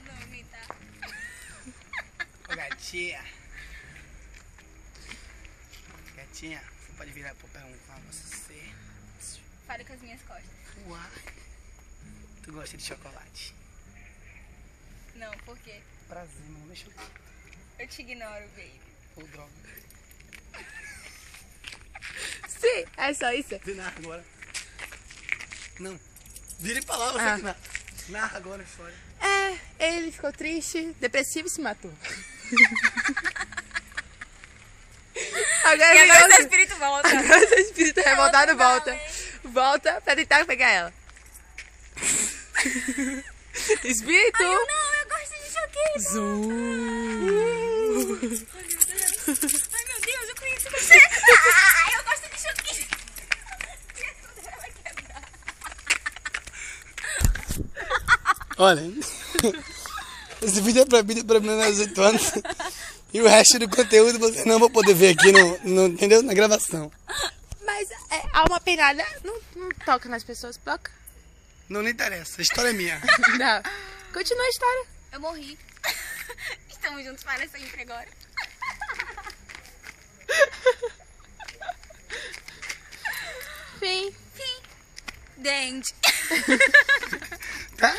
Nome, tá? Ô, gatinha. Gatinha, você pode virar pra perguntar pra você. Fale com as minhas costas. Uai. Tu gosta de chocolate? Não, por quê? Prazer, mano. Deixa eu... Eu te ignoro, baby. Ô, droga. Sim, é só isso. Vê, narra agora. Não. Vire pra lá, você que narra. Narra agora a história. Ele ficou triste, depressivo e se matou. Agora E agora seu espírito volta. Agora seu espírito revoltado Volta, volta. Volta pra tentar pegar ela. Espírito! Não, eu gosto de choquinho. Zoom. Ai, meu Deus, eu conheço você. Ai, eu gosto de choquinho. Olha, esse vídeo é proibido para menores de 18 anos. E o resto do conteúdo você não vai poder ver aqui entendeu? Na gravação. Mas a alma penada não toca nas pessoas, toca? Não lhe interessa, a história é minha. Não. Continua a história. Eu morri. Estamos juntos para sempre agora. Fim. Dente. Tá?